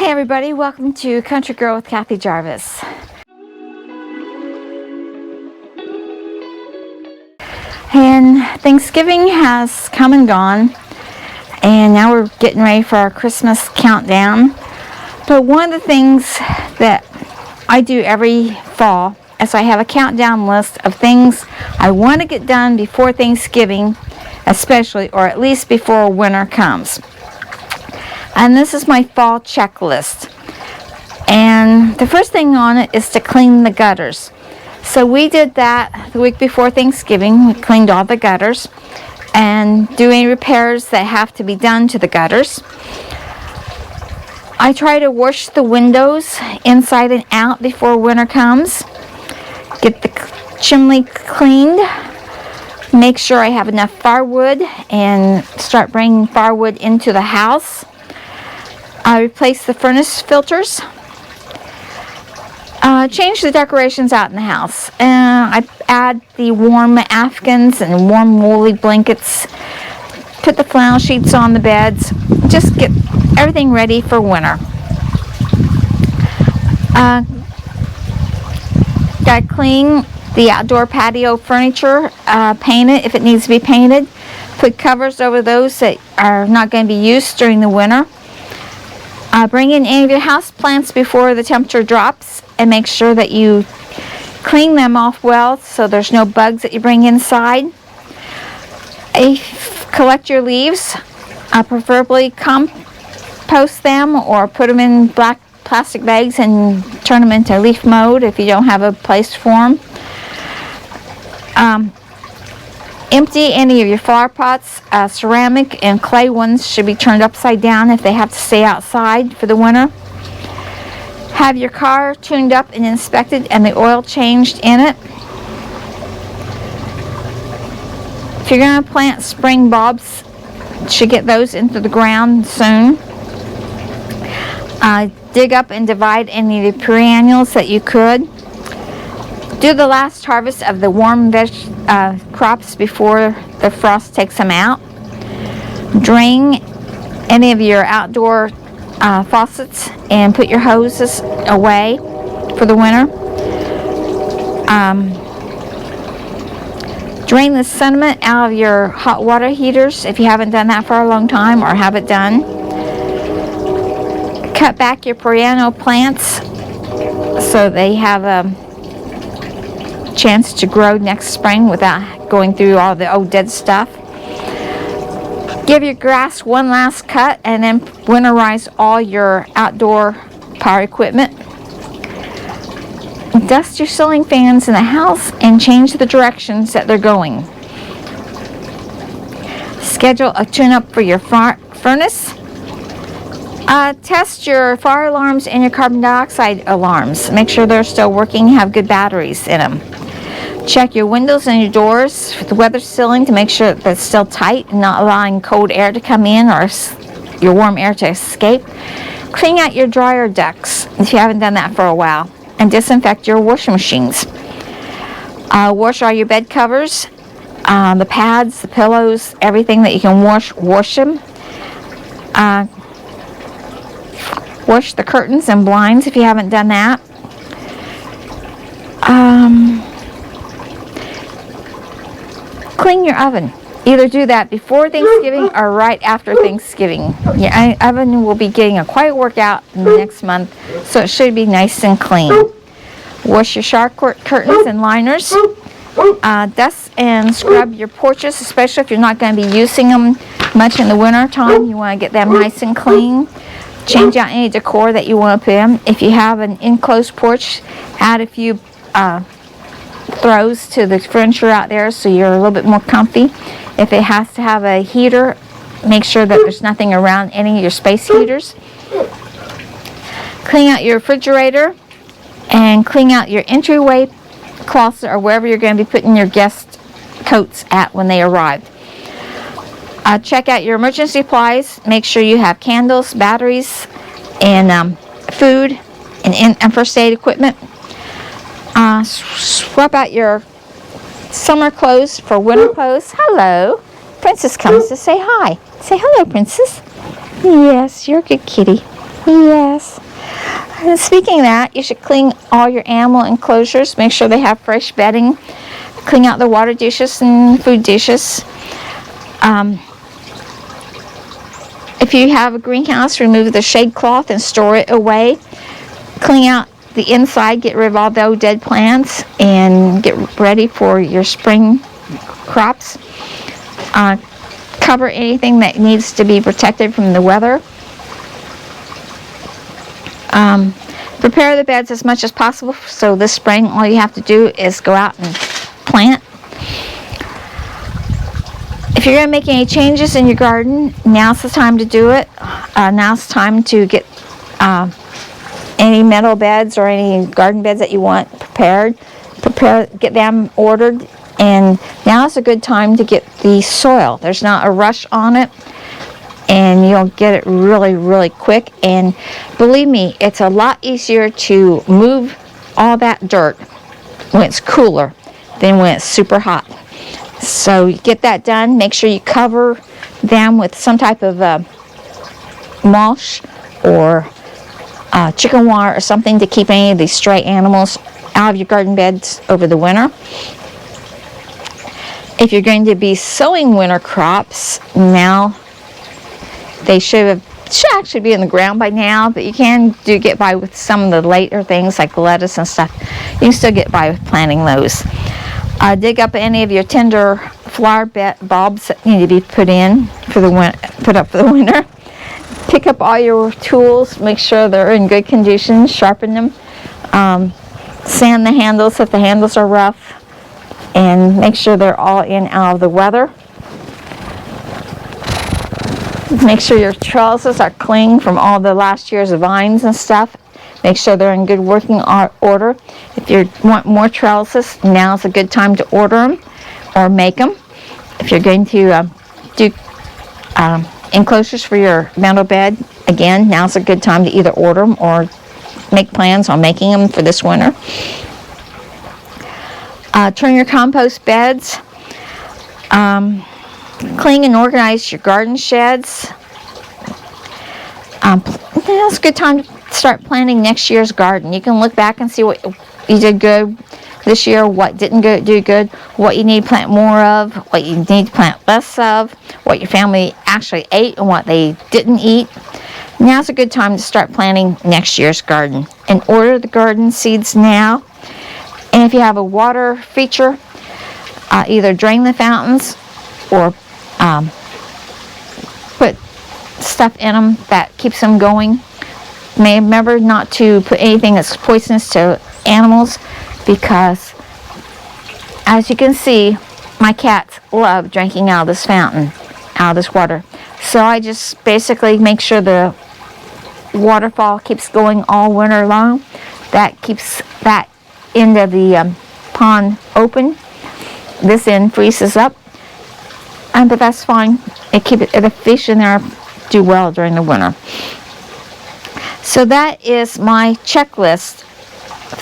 Hey everybody, welcome to Country Girl with Kathy Jarvis. And Thanksgiving has come and gone, and now we're getting ready for our Christmas countdown. But one of the things that I do every fall is I have a countdown list of things I want to get done before Thanksgiving, especially, or at least before winter comes. And this is my fall checklist. And the first thing on it is to clean the gutters. So we did that the week before Thanksgiving. We cleaned all the gutters and do any repairs that have to be done to the gutters. I try to wash the windows inside and out before winter comes. Get the chimney cleaned. Make sure I have enough firewood and start bringing firewood into the house. I replace the furnace filters. Change the decorations out in the house. I add the warm afghans and warm woolly blankets. Put the flannel sheets on the beds. Just get everything ready for winter. Gotta clean the outdoor patio furniture. Paint it if it needs to be painted. Put covers over those that are not going to be used during the winter. Bring in any of your house plants before the temperature drops and make sure that you clean them off well so there's no bugs that you bring inside. Collect your leaves, preferably compost them or put them in black plastic bags and turn them into leaf mode if you don't have a place for them. Empty any of your flower pots. Ceramic and clay ones should be turned upside down if they have to stay outside for the winter. Have your car tuned up and inspected and the oil changed in it. If you're going to plant spring bulbs, you should get those into the ground soon. Dig up and divide any of the perennials that you could. Do the last harvest of the warm crops before the frost takes them out. Drain any of your outdoor faucets and put your hoses away for the winter. Drain the sediment out of your hot water heaters if you haven't done that for a long time or have it done. Cut back your perennial plants so they have a chance to grow next spring without going through all the old dead stuff. Give your grass one last cut and then winterize all your outdoor power equipment. Dust your ceiling fans in the house and change the directions that they're going. Schedule a tune-up for your furnace. Test your fire alarms and your carbon dioxide alarms. Make sure they're still working, have good batteries in them. Check your windows and your doors for the weather sealing to make sure that it's still tight and not allowing cold air to come in or your warm air to escape. Clean out your dryer ducts if you haven't done that for a while. And disinfect your washing machines. Wash all your bed covers, the pads, the pillows, everything that you can wash them. Wash the curtains and blinds if you haven't done that. Clean your oven. Either do that before Thanksgiving or right after Thanksgiving. Your oven will be getting a quiet workout next month, so it should be nice and clean. Wash your shower curtains and liners. Dust and scrub your porches, especially if you're not going to be using them much in the winter time. You want to get them nice and clean. Change out any decor that you want to put in. If you have an enclosed porch, add a few throws to the furniture out there so you're a little bit more comfy. If it has to have a heater, make sure that there's nothing around any of your space heaters. Clean out your refrigerator and clean out your entryway closet or wherever you're going to be putting your guest coats at when they arrive. Check out your emergency supplies. Make sure you have candles, batteries, and food and first aid equipment. Swap out your summer clothes for winter clothes. Hello. Princess comes to say hi. Say hello, Princess. Yes, you're a good kitty. Yes. And speaking of that, you should clean all your animal enclosures. Make sure they have fresh bedding. Clean out the water dishes and food dishes. If you have a greenhouse, remove the shade cloth and store it away. Clean out the inside, get rid of all those dead plants, and get ready for your spring crops. Cover anything that needs to be protected from the weather. Prepare the beds as much as possible, so this spring all you have to do is go out and plant. If you're going to make any changes in your garden, now's the time to do it. Now's the time to get any metal beds or any garden beds that you want prepared. Get them ordered, and now's a good time to get the soil. There's not a rush on it, and you'll get it really, really quick. And believe me, it's a lot easier to move all that dirt when it's cooler than when it's super hot. So you get that done. Make sure you cover them with some type of mulch or chicken wire or something to keep any of these stray animals out of your garden beds over the winter. If you're going to be sowing winter crops, now they should actually be in the ground by now, but you can get by with some of the later things like lettuce and stuff. You can still get by with planting those. Dig up any of your tender flower bulbs that need to be put up for the winter. Pick up all your tools, make sure they're in good condition, sharpen them, sand the handles if the handles are rough, and make sure they're all in out of the weather. Make sure your trellises are clean from all the last year's vines and stuff. Make sure they're in good working order. If you want more trellises, now's a good time to order them or make them. If you're going to do enclosures for your metal bed, again, now's a good time to either order them or make plans on making them for this winter. Turn your compost beds. Clean and organize your garden sheds. Now's a good time to start planning next year's garden. You can look back and see what you did good this year, what didn't do good, what you need to plant more of, what you need to plant less of, what your family actually ate and what they didn't eat. Now's a good time to start planning next year's garden. And order the garden seeds now. And if you have a water feature, either drain the fountains or put stuff in them that keeps them going. Remember not to put anything that's poisonous to animals, because as you can see, my cats love drinking out of this fountain, out of this water. So I just basically make sure the waterfall keeps going all winter long. That keeps that end of the pond open. This end freezes up, but that's fine. The fish in there do well during the winter. So that is my checklist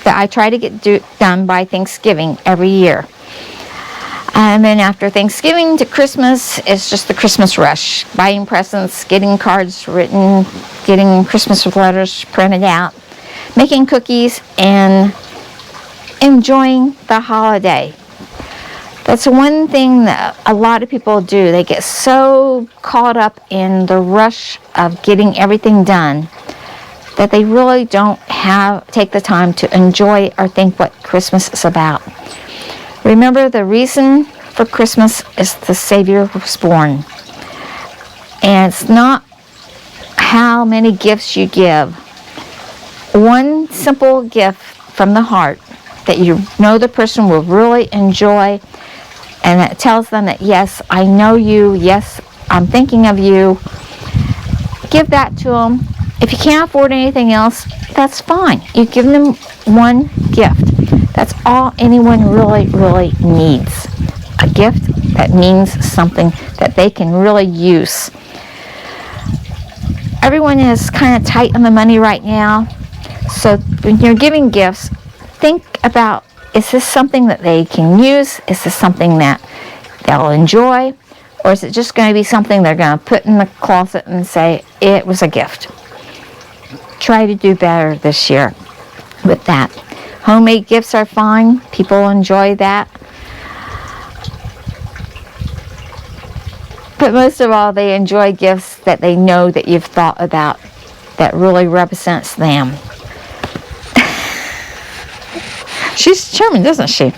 that I try to get done by Thanksgiving every year. And then after Thanksgiving to Christmas, it's just the Christmas rush. Buying presents, getting cards written, getting Christmas letters printed out, making cookies, and enjoying the holiday. That's one thing that a lot of people do. They get so caught up in the rush of getting everything done that they really don't take the time to enjoy or think what Christmas is about. Remember, the reason for Christmas is the Savior was born. And it's not how many gifts you give. One simple gift from the heart that you know the person will really enjoy, and that tells them that, yes, I know you, yes, I'm thinking of you. Give that to them. If you can't afford anything else, that's fine. You give them one gift. That's all anyone really, really needs. A gift that means something that they can really use. Everyone is kind of tight on the money right now. So when you're giving gifts, think about, is this something that they can use? Is this something that they'll enjoy? Or is it just going to be something they're going to put in the closet and say, it was a gift? try to do better this year with that. Homemade gifts are fine. People enjoy that. But most of all, they enjoy gifts that they know that you've thought about, that really represents them. She's charming, doesn't she?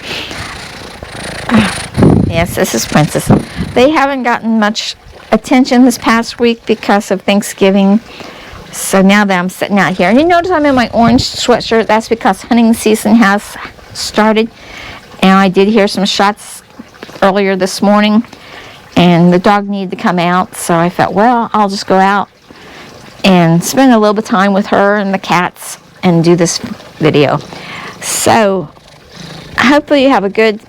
Yes, this is Princess. They haven't gotten much attention this past week because of Thanksgiving. So now that I'm sitting out here, and you notice I'm in my orange sweatshirt, that's because hunting season has started. And I did hear some shots earlier this morning, and the dog needed to come out. So I thought, well, I'll just go out and spend a little bit of time with her and the cats and do this video. So hopefully you have a good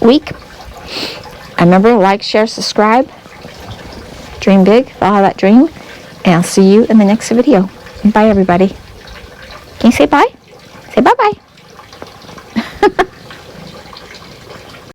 week. Remember, like, share, subscribe. Dream big, follow that dream. And I'll see you in the next video. Bye, everybody. Can you say bye? Say bye-bye.